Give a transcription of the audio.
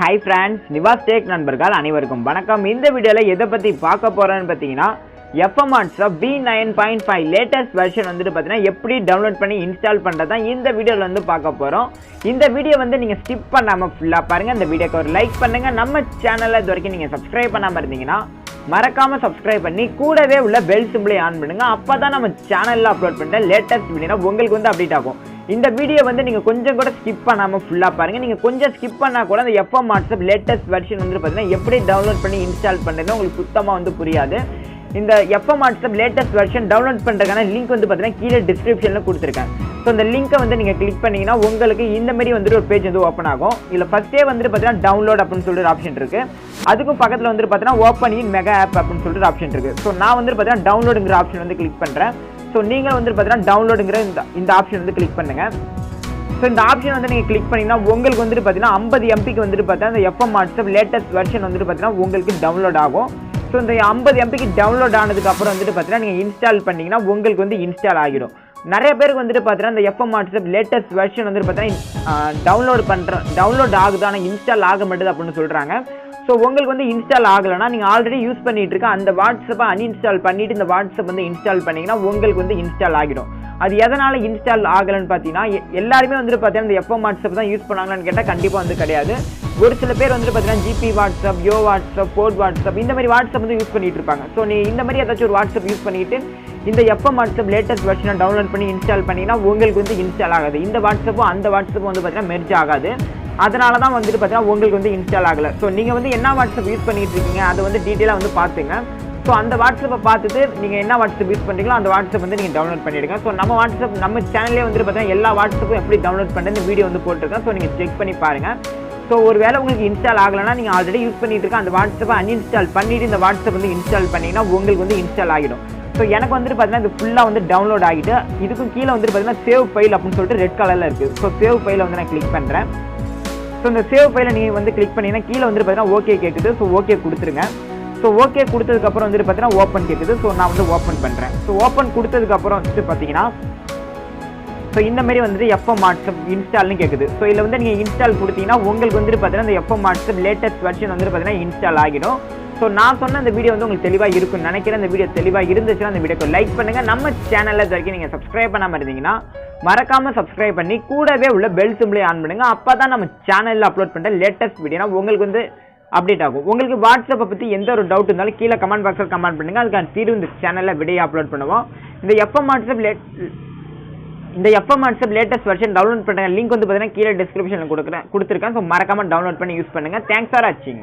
Hi friends, Nivas tech நண்பர்கள் அனைவருக்கும் வணக்கம். இந்த வீடியோல எதை பத்தி பார்க்க போறேன்னு பார்த்தீங்கன்னா FM WhatsApp V9.05 latest version வந்துட்டு பார்த்தீங்கன்னா எப்படி டவுன்லோட் பண்ணி இன்ஸ்டால் பண்றதா இந்த வீடியோல வந்து பார்க்க போறோம். இந்த வீடியோ வந்து நீங்க ஸ்கிப் பண்ணாம ஃபுல்லா பாருங்க. இந்த வீடியோக்கு ஒரு லைக் பண்ணுங்க. நம்ம சேனலை இது வரைக்கும் நீங்க சப்ஸ்கிரைப் பண்ணாம இருந்தீங்கன்னா மறக்காம சப்ஸ்கிரைப் பண்ணி கூடவே உள்ள பெல் சிம்பிளை ஆன் பண்ணுங்க. அப்பதான் நம்ம சேனல்ல அப்லோட் பண்ற லேட்டஸ்ட் வீடியோ உங்களுக்கு வந்து அப்டேட் ஆகும். இந்த வீடியோ வந்து நீங்க கொஞ்சம் கூட ஸ்கிப் பண்ணாம ஃபுல்லா பாருங்க. நீங்க கொஞ்சம் ஸ்கிப் பண்ணா கூட அந்த FM வாட்ஸ்அப் லேட்டஸ்ட் வெர்ஷன் வந்து பாத்தீங்கன்னா எப்படி டவுன்லோட் பண்ணி இன்ஸ்டால் பண்றது உங்களுக்கு சுத்தமா வந்து புரியாது. இந்த FM WhatsApp latest version download பண்றதுக்கான லிங்க் வந்து பாத்தீங்கன்னா கீழே டிஸ்கிரிப்ஷன்ல கொடுத்திருக்கேன். ஸோ இந்த லிங்கை வந்து நீங்க கிளிக் பண்ணீங்கன்னா உங்களுக்கு இந்த மாதிரி வந்து ஒரு பேஜ் வந்து ஓப்பன் ஆகும். இதுல ஃபர்ஸ்டே வந்து பாத்தீங்கன்னா டவுன்லோட் அப்படின்னு சொல்லிட்டு ஒரு ஆப்ஷன் இருக்கு. அதுக்கும் பக்கத்துல வந்து பாத்தீங்கன்னா ஓப்பன் இன் மெகா ஆப் அப்படின்னு சொல்லிட்டு ஒரு ஆப்ஷன் இருக்கு. ஸோ நான் வந்து பாத்தீங்கன்னா டவுன்லோடுங்கிற ஆப்ஷன் வந்து கிளிக் பண்றேன். ஸோ நீங்கள் வந்து பார்த்தீங்கன்னா டவுன்லோடுங்கிற இந்த ஆப்ஷன் வந்து கிளிக் பண்ணுங்க. ஸோ இந்த ஆப்ஷன் வந்து நீங்கள் கிளிக் பண்ணிங்கன்னா உங்களுக்கு வந்துட்டு பார்த்தீங்கன்னா 50 MBக்கு வந்துட்டு பார்த்தீங்கன்னா இந்த FM வாட்ஸ்அப் லேட்டஸ்ட் வெர்ஷன் வந்துட்டு பார்த்தீங்கன்னா உங்களுக்கு டவுன்லோட் ஆகும். ஸோ இந்த 50 MBக்கு டவுன்லோட் ஆனதுக்கு அப்புறம் வந்துட்டு பார்த்தீங்கன்னா நீங்கள் இன்ஸ்டால் பண்ணிங்கன்னா உங்களுக்கு வந்து இன்ஸ்டால் ஆகிடும். நிறைய பேருக்கு வந்துட்டு பார்த்தீங்கன்னா இந்த FM வாட்ஸ்அப் லேட்டஸ்ட் வெர்ஷன் வந்துட்டு பார்த்தீங்கன்னா டவுன்லோட் ஆகுது ஆனால் இன்ஸ்டால் ஆக மாட்டேது அப்படின்னு சொல்கிறாங்க. ஸோ உங்களுக்கு வந்து இன்ஸ்டால் ஆகலைன்னா நீங்கள் ஆல்ரெடி யூஸ் பண்ணிட்டு இருக்க அந்த வாட்ஸ்அப்பை அன்இன்ஸ்டால் பண்ணிட்டு இந்த வாட்ஸ்அப் வந்து இன்ஸ்டால் பண்ணீங்கன்னா உங்களுக்கு வந்து இன்ஸ்டால் ஆகிடும். அது எதனால இன்ஸ்டால் ஆகலைன்னு பார்த்தீங்கன்னா எல்லாருமே வந்துட்டு பார்த்தீங்கன்னா இந்த FM வாட்ஸ்அப் தான் யூஸ் பண்ணாங்களான்னு கேட்டால் கண்டிப்பாக வந்து கிடையாது. ஒரு சில பேர் வந்துட்டு பார்த்தீங்கன்னா ஜிபி வாட்ஸ்அப், யோ வாட்ஸ்அப், போர்ட் வாட்ஸ்அப் இந்த மாதிரி வாட்ஸ்அப் வந்து யூஸ் பண்ணிட்டு இருப்பாங்க. ஸோ நீ இந்த மாதிரி ஏதாச்சும் ஒரு வாட்ஸ்அப் யூஸ் பண்ணிட்டு இந்த FM வாட்ஸ்அப் லேட்டஸ்ட் வெர்ஷனை டவுன்லோட் பண்ணி இன்ஸ்டால் பண்ணிங்கன்னா உங்களுக்கு வந்து இன்ஸ்டால் ஆகாது. இந்த வாட்ஸ்அப்பும் அந்த வாட்ஸ்அப்பும் வந்து பார்த்தீங்கன்னா மெர்ஜ் ஆகாது. அதனால தான் வந்துட்டு பார்த்தீங்கன்னா உங்களுக்கு வந்து இன்ஸ்டால் ஆகலை. ஸோ நீங்கள் வந்து என்ன வாட்ஸ்அப் யூஸ் பண்ணிட்டு இருக்கீங்க அதை வந்து டீட்டெயிலாக வந்து பார்த்துங்க. ஸோ அந்த வாட்ஸ்அப்பை பார்த்துட்டு நீங்கள் என்ன வாட்ஸ்அப் யூஸ் பண்ணுறீங்களோ அந்த வாட்ஸ்அப் வந்து நீங்கள் டவுன்லோட் பண்ணிடுங்க. ஸோ நம்ம சேனல்லே வந்துட்டு பார்த்தீங்கன்னா எல்லா வாட்ஸ்அப்பும் எப்படி டவுன்லோட் பண்ணுறது வீடியோ வந்து போட்டிருக்கேன். ஸோ நீங்கள் செக் பண்ணி பாருங்கள். ஸோ ஒரு வேளை உங்களுக்கு இன்ஸ்டால் ஆகலைன்னா நீங்கள் ஆல்ரெடி யூஸ் பண்ணிட்டு இருக்க அந்த வாட்ஸ்அப்பை அன்இன்ஸ்டால் பண்ணிவிட்டு இந்த வாட்ஸ்அப் வந்து இன்ஸ்டால் பண்ணிங்கன்னா உங்களுக்கு வந்து இன்ஸ்டால் ஆகிடும். ஸோ எனக்கு வந்துட்டு பார்த்தீங்கன்னா இது ஃபுல்லாக வந்து டவுன்லோட் ஆகிட்டு இதுக்கும் கீழே வந்துட்டு பார்த்தீங்கன்னா சேவ் ஃபைல் அப்படின்னு சொல்லிட்டு ரெட் கலரில் இருக்குது. ஸோ சேவ் ஃபைலை வந்து நான் கிளிக் பண்ணுறேன். ஸோ இந்த சேவ் ஃபைலை நீங்கள் வந்து கிளிக் பண்ணிங்கன்னா கீழே வந்துட்டு பார்த்தீங்கன்னா ஓகே கேட்குது. ஸோ ஓகே கொடுத்துருங்க. ஸோ ஓகே கொடுத்ததுக்கப்புறம் வந்துட்டு பார்த்தீங்கன்னா ஓப்பன் கேட்குது. ஸோ நான் வந்து ஓப்பன் பண்ணுறேன். ஸோ ஓப்பன் கொடுத்ததுக்கப்புறம் வந்துட்டு பார்த்தீங்கன்னா ஸோ இந்த மாதிரி வந்துட்டு FM வாட்ஸ்அப் இன்ஸ்டால்னு கேட்குது. ஸோ இதில் வந்து நீங்கள் இன்ஸ்டால் கொடுத்தீங்கன்னா உங்களுக்கு வந்துட்டு பார்த்தீங்கன்னா இந்த FM வாட்ஸ்அப் லேட்டஸ்ட் வெர்ஷன் வந்துட்டு பார்த்தீங்கன்னா இன்ஸ்டால் ஆகிடும். ஸோ நான் சொன்ன இந்த வீடியோ வந்து உங்களுக்கு தெளிவாக இருக்குன்னு நினைக்கிறேன். இந்த வீடியோ தெளிவாக இருந்துச்சுன்னா அந்த வீடியோக்கு லைக் பண்ணுங்கள். நம்ம சேனலில் இது வரைக்கும் நீங்கள் சப்ஸ்கிரைப் பண்ணாமல் இருந்தீங்கன்னா மறக்காம சப்ஸ்கிரைப் பண்ணி கூடவே உள்ள பெல் சிம்பிளை ஆன் பண்ணுங்க. அப்போ தான் நம்ம சேனலில் அப்லோட் பண்ணுற லேட்டஸ்ட் வீடியோனா உங்களுக்கு வந்து அப்டேட் ஆகும். உங்களுக்கு வாட்ஸ்அப்பை பற்றி எந்த ஒரு டவுட் இருந்தாலும் கீழே கமெண்ட் பாக்ஸில் கமெண்ட் பண்ணுங்க. அதுக்கான தீர்வு இந்த சேனலில் வீடியோ அப்லோட் பண்ணுவோம். இந்த FM WhatsApp latest version download பண்ணுற லிங்க் வந்து பார்த்தீங்கன்னா கீழே டிஸ்கிரிப்ஷனில் கொடுத்துருக்கேன். ஸோ மறக்காம டவுன்லோட் பண்ணி யூஸ் பண்ணுங்க. தேங்க்ஸ் ஃபார் வாட்சிங்.